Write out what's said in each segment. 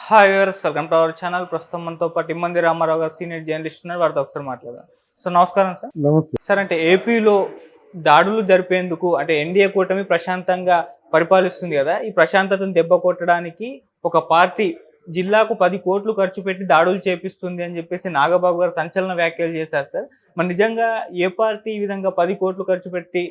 Hi viewers, welcome to our channel. ప్రస్తుతం మనతో పాటు ఇమ్మంది రామారావు గారు సీనియర్ జర్నలిస్ట్ ఉన్నారు. వారితో ఒకసారి మాట్లాడదాం. సో నమస్కారం సార్. నమస్తే. సార్, అంటే ఏపీలో దాడులు జరిపేందుకు అంటే ఎన్డీఏ కూటమి ప్రశాంతంగా పరిపాలిస్తుంది కదా, ఈ ప్రశాంతతను దెబ్బ కొట్టడానికి ఒక పార్టీ జిల్లాకు 10 కోట్లు ఖర్చు పెట్టి దాడులు చేపిస్తుంది అని చెప్పేసి నాగబాబు గారు సంచలన వ్యాఖ్యలు చేశారు సార్. మరి నిజంగా ఏ పార్టీ ఈ విధంగా 10 కోట్లు ఖర్చు పెట్టి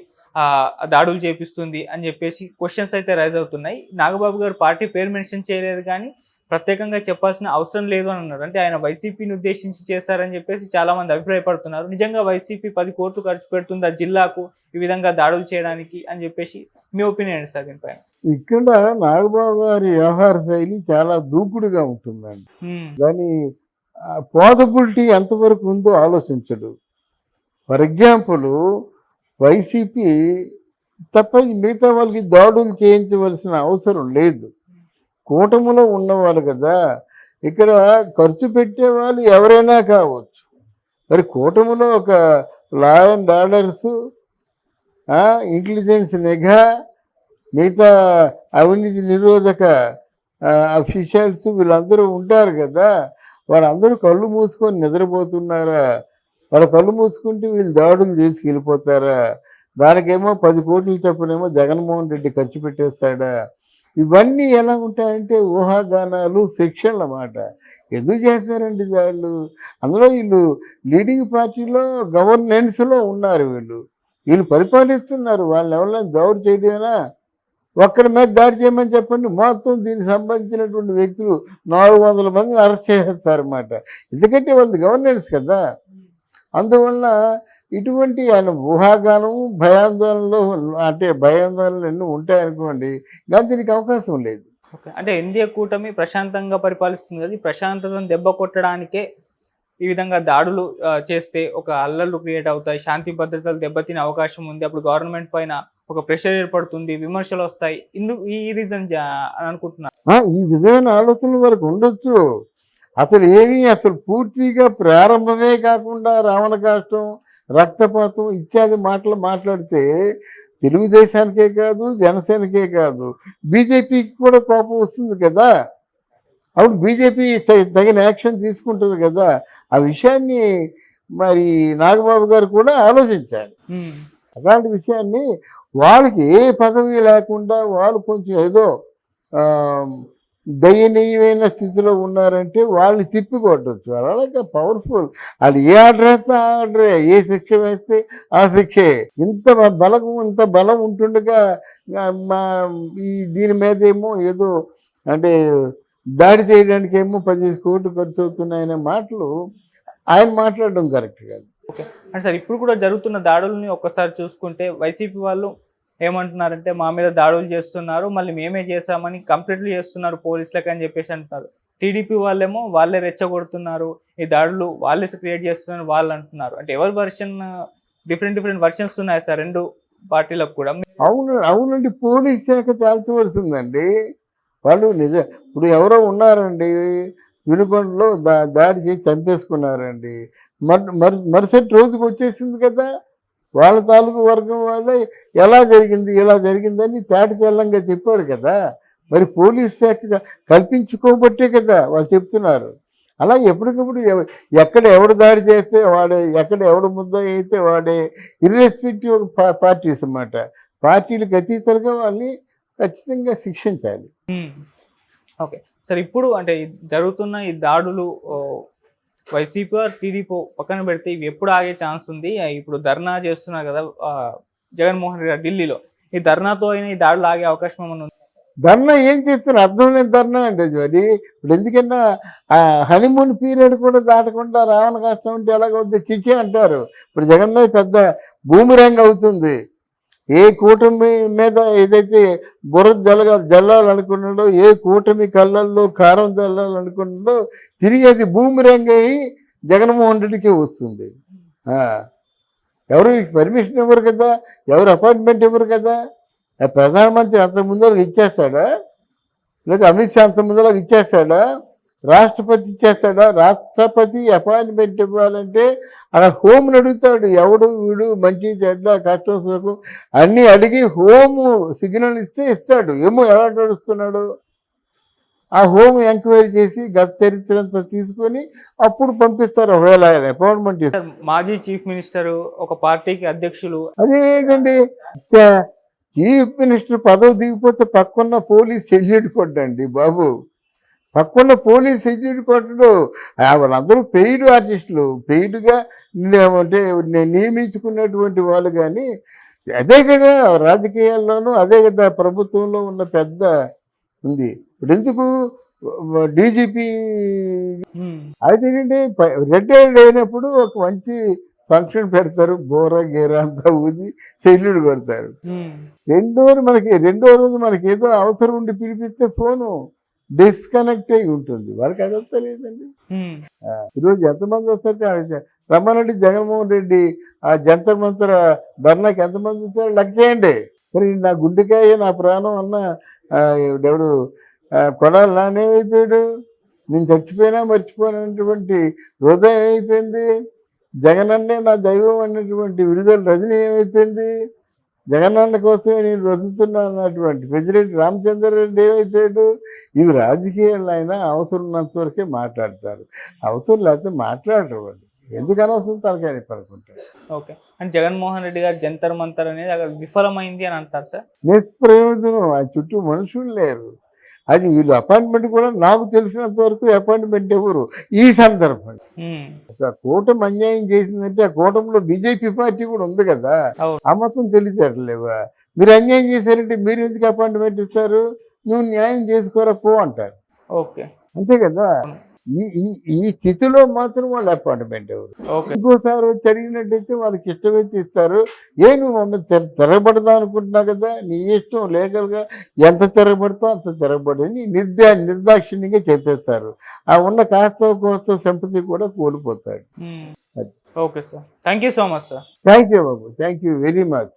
దాడులు చేపిస్తుంది అని చెప్పేసి క్వశ్చన్స్ అయితే రైజ్ అవుతున్నాయి. నాగబాబు గారు పార్టీ పేరు మెన్షన్ చేయలేదు, కానీ ప్రత్యేకంగా చెప్పాల్సిన అవసరం లేదు అని అన్నారు. అంటే ఆయన వైసీపీని ఉద్దేశించి చేశారని చెప్పేసి చాలా మంది అభిప్రాయపడుతున్నారు. నిజంగా వైసీపీ 10 కోట్లు ఖర్చు పెడుతుంది ఆ జిల్లాకు ఈ విధంగా దాడులు చేయడానికి అని చెప్పేసి మీ ఒపీనియన్ ఏంటి సార్ దీనిపైన? ఇక్కడ నాగబాబు గారి వ్యవహార శైలి చాలా దూకుడుగా ఉంటుందండి. దాని పాసిబిలిటీ ఎంతవరకు ఉందో ఆలోచించడు. ఫర్ ఎగ్జాంపుల్, వైసీపీ తప్ప మిగతా వాళ్ళకి దాడులు చేయించవలసిన అవసరం లేదు. కూటమిలో ఉన్నవాళ్ళు కదా, ఇక్కడ ఖర్చు పెట్టేవాళ్ళు ఎవరైనా కావచ్చు. మరి కూటమిలో ఒక లా అండ్ ఆర్డర్స్, ఇంటెలిజెన్స్ నిఘా, మిగతా అవినీతి నిరోధక అఫీషియల్స్ వీళ్ళందరూ ఉంటారు కదా. వాళ్ళందరూ కళ్ళు మూసుకొని నిద్రపోతున్నారా? వాళ్ళ కళ్ళు మూసుకుంటే వీళ్ళు దాడులు తీసుకెళ్ళిపోతారా? దానికేమో 10 కోట్లు చొప్పునేమో జగన్మోహన్ రెడ్డి ఖర్చు పెట్టేస్తాడా? ఇవన్నీ ఎలా ఉంటాయంటే ఊహాగానాలు, ఫిక్షన్లు అన్నమాట. ఎందుకు చేస్తారండి వాళ్ళు? అందులో వీళ్ళు లీడింగ్ పార్టీలో గవర్నెన్స్లో ఉన్నారు. వీళ్ళు పరిపాలిస్తున్నారు. వాళ్ళని ఎవరైనా దాడి చేయడమేనా? ఒక్కడి మీద దాడి చేయమని చెప్పండి, మొత్తం దీనికి సంబంధించినటువంటి వ్యక్తులు 400 మందిని అరెస్ట్ చేసేస్తారన్నమాట. ఎందుకంటే వాళ్ళది గవర్నెన్స్ కదా. అందువల్ల ఇటువంటి ఆయన ఊహాగానం, భయాందోళనలు, అంటే భయాందోళనలు ఎన్నో ఉంటాయనుకోండి, కానీ దీనికి అవకాశం లేదు. ఓకే, అంటే ఎన్డీఏ కూటమి ప్రశాంతంగా పరిపాలిస్తుంది కదా, ఈ ప్రశాంతతను దెబ్బ కొట్టడానికే ఈ విధంగా దాడులు చేస్తే ఒక అల్లర్లు క్రియేట్ అవుతాయి, శాంతి భద్రతలు దెబ్బతినే అవకాశం ఉంది, అప్పుడు గవర్నమెంట్ పైన ఒక ప్రెషర్ ఏర్పడుతుంది, విమర్శలు వస్తాయి, ఇందుకు ఈ రీజన్ అని అనుకుంటున్నారు. ఈ విధమైన ఆలోచనల వరకు ఉండొచ్చు. అసలు పూర్తిగా ప్రారంభమే కాకుండా రావణ కాష్టం, రక్తపాతం ఇత్యాది మాటలు మాట్లాడితే తెలుగుదేశానికే కాదు, జనసేనకే కాదు, బీజేపీకి కూడా కోపం వస్తుంది కదా. అప్పుడు బీజేపీ తగిన యాక్షన్ తీసుకుంటుంది కదా. ఆ విషయాన్ని మరి నాగబాబు గారు కూడా ఆలోచించాలి. అలాంటి విషయాన్ని వాళ్ళకి ఏ పదవి లేకుండా వాళ్ళు కొంచెం ఏదో దయనీయమైన స్థితిలో ఉన్నారంటే వాళ్ళని తిప్పికొట్టచ్చు. అలాగే పవర్ఫుల్. వాళ్ళు ఏ ఆర్డర్ వేస్తే ఆ ఆర్డరే, ఏ శిక్ష వేస్తే ఆ శిక్షే. ఇంత బలం ఉంటుండగా దీని మీద ఏమో ఏదో అంటే దాడి చేయడానికి ఏమో 15 కోట్లు ఖర్చు అవుతున్నాయనే మాటలు ఆయన మాట్లాడడం కరెక్ట్ కాదు. ఓకే, అంటే సార్ ఇప్పుడు కూడా జరుగుతున్న దాడుల్ని ఒక్కసారి చూసుకుంటే వైసీపీ వాళ్ళు ఏమంటున్నారంటే మా మీద దాడులు చేస్తున్నారు, మళ్ళీ మేమే చేసామని కంప్లీట్లు చేస్తున్నారు పోలీసులకు అని చెప్పేసి అంటున్నారు. టీడీపీ వాళ్ళేమో వాళ్ళే రెచ్చగొడుతున్నారు, ఈ దాడులు వాళ్ళే క్రియేట్ చేస్తున్నారు వాళ్ళు అంటున్నారు. అంటే ఎవరి వర్షన్ డిఫరెంట్ వర్షన్స్ ఉన్నాయి సార్ రెండు పార్టీలకు కూడా. అవునండి, పోలీస్ శాఖ తేల్చవలసిందండి. వాళ్ళు ఇప్పుడు ఎవరో ఉన్నారండి వినుకొండలో దాడి చేసి చంపేసుకున్నారండి. మరుసటి రోజుకి వచ్చేసింది కదా. వాళ్ళ తాలూకు వర్గం వాళ్ళే ఎలా జరిగిందని తేటతెల్లంగా చెప్పారు కదా. మరి పోలీస్ శాఖ కల్పించుకోబట్టే కదా వాళ్ళు చెప్తున్నారు. అలా ఎప్పటికప్పుడు ఎక్కడ ఎవడు దాడి చేస్తే వాడే, ఎక్కడ ఎవడు ముద్ద అయితే వాడే, ఇర్రెస్పెక్టివ్ పార్టీస్ అన్నమాట. పార్టీలకు అతీతంగా వాళ్ళని ఖచ్చితంగా శిక్షించాలి. ఓకే సార్, ఇప్పుడు అంటే జరుగుతున్న ఈ దాడులు వైసీపీ టీడీపీ పక్కన పెడితే ఇవి ఎప్పుడు ఆగే ఛాన్స్ ఉంది? ఇప్పుడు ధర్నా చేస్తున్నారు కదా జగన్మోహన్ రెడ్డి ఢిల్లీలో, ఈ ధర్నాతో అయినా ఈ దాడులు ఆగే అవకాశం ఏమైనా ఉంది? ధర్నా ఏం చేస్తారు? అర్థం లేని ధర్నా అంటే అది. ఇప్పుడు ఎందుకన్నా హనీమూన్ పీరియడ్ కూడా దాటకుండా రావణ కష్టం ఉంటే ఎలాగవుతుంది? చిచి అంటారు. ఇప్పుడు జగన్ మీద పెద్ద బూమిరాంగ్ అవుతుంది. ఏ కూటమి మీద ఏదైతే బురద జల్లాలనుకున్నాడో, ఏ కూటమి కళ్ళల్లో కారం జల్లాలనుకున్నాడో తిరిగి అది బూమిరాంగ్ అయ్యి జగన్మోహన్ రెడ్డికి వస్తుంది. ఎవరు పర్మిషన్ ఇవ్వరు కదా, ఎవరు అపాయింట్మెంట్ ఇవ్వరు కదా. ప్రధానమంత్రి అంత ముందరకు ఇచ్చేస్తాడా? లేదా అమిత్ షా అంత ముందరకు ఇచ్చేస్తాడా? రాష్ట్రపతి ఇచ్చేస్తాడా? రాష్ట్రపతి అపాయింట్మెంట్ ఇవ్వాలంటే అక్కడ హోమ్ని అడుగుతాడు. ఎవడు వీడు, మంచి చెడ్డ కష్టం సుఖం అన్నీ అడిగి హోము సిగ్నల్ ఇస్తే ఇస్తాడు. ఏమో ఎలా నడుస్తున్నాడు. ఆ హోమ్ ఎంక్వైరీ చేసి గత చరిత్ర అంతా తీసుకొని అప్పుడు పంపిస్తారు ఒకవేళ ఆయన అపాయింట్మెంట్ ఇస్తారు. సార్ మాజీ చీఫ్ మినిస్టర్ ఒక పార్టీకి అధ్యక్షులు అదేదండి చీఫ్ మినిస్టర్ పదవి దిగిపోతే పక్కన్న పోలీస్ సెల్యూట్ కొట్టండి బాబు. పక్కన్న పోలీస్ సెల్యూట్ కొట్టడు. వాళ్ళందరూ పెయిడ్ ఆర్టిస్టులు, పెయిడ్గా అంటే నియమించుకున్నటువంటి వాళ్ళు. కానీ అదే కదా రాజకీయాల్లోనూ, అదే కదా ప్రభుత్వంలో ఉన్న పెద్ద ఉంది. ఇప్పుడు ఎందుకు డీజీపీ అయితే రిటైర్డ్ అయినప్పుడు ఒక మంచి ఫంక్షన్ పెడతారు, బోర గీర అంతా ఊది సెల్యూట్ కొడతారు. రెండో రోజు మనకి ఏదో అవసరం ఉండి పిలిపిస్తే ఫోను డిస్కనెక్ట్ అయి ఉంటుంది. వాళ్ళకి అదంతా లేదండి. ఈరోజు ఎంతమంది వస్తారు రమ్మనండి, జగన్మోహన్ రెడ్డి ఆ జంతర్ మంతర్ ధర్నాకి ఎంతమంది వచ్చారో లెక్క చేయండి. మరి నా గుండెకాయ నా ప్రాణం అన్న ఎవడు కొడాలి నానేమైపోయాడు. నేను చచ్చిపోయినా మర్చిపోయినటువంటి హృదయం అయిపోయింది. జగనన్నే నా దైవం అన్నటువంటి విడుదల రజని ఏమైపోయింది. జగనన్న కోసమే నేను బ్రతుకుతున్నా అన్నటువంటి పెద్దిరెడ్డి రామచంద్రారెడ్డి ఏమైపోయాడు. ఇవి రాజకీయాలు అయినా అవసరం ఉన్నంత వరకే మాట్లాడతారు, అవసరం లేకపోతే మాట్లాడరు వాళ్ళు. ఎందుకు అనవసరం తలకాయ పడుకుంటారు. ఓకే, అంటే జగన్మోహన్ రెడ్డి గారు జంతర్ మంతర్ అనేది అక్కడ విఫలమైంది అని అంటారు సార్. నిష్ప్రయోజనం. ఆ చుట్టూ మనుషులు లేరు. అది వీళ్ళు అపాయింట్మెంట్ కూడా నాకు తెలిసినంత వరకు అపాయింట్మెంట్ ఎవరు ఈ సందర్భంగా. ఒక కూటమి అన్యాయం చేసిందంటే ఆ కూటమిలో బీజేపీ పార్టీ కూడా ఉంది కదా, ఆ మొత్తం తెలిసేట్లేవా. మీరు అన్యాయం చేశారంటే మీరు ఎందుకు అపాయింట్మెంట్ ఇస్తారు, నువ్వు న్యాయం చేసుకోరా పో అంటారు. ఓకే, అంతే కదా. ఈ స్థితిలో మాత్రం వాళ్ళు అపాయింట్మెంట్ ఎవరు. ఇంకోసారి వచ్చి అడిగినట్టయితే వాళ్ళకి ఇష్టమైతే ఇస్తారు. నువ్వు మమ్మల్ని తిరగబడదాం అనుకుంటున్నావు కదా, నీ ఇష్టం, లీగల్గా ఎంత తిరగబడతావు అంత తిరగబడని నిర్దాక్షిణ్యంగా చెప్పేస్తారు. ఆ ఉన్న కాస్త కోస్త సింపతి కూడా కోల్పోతాడు. Okay sir, thank you so much sir. Thank you Babu, thank you very much.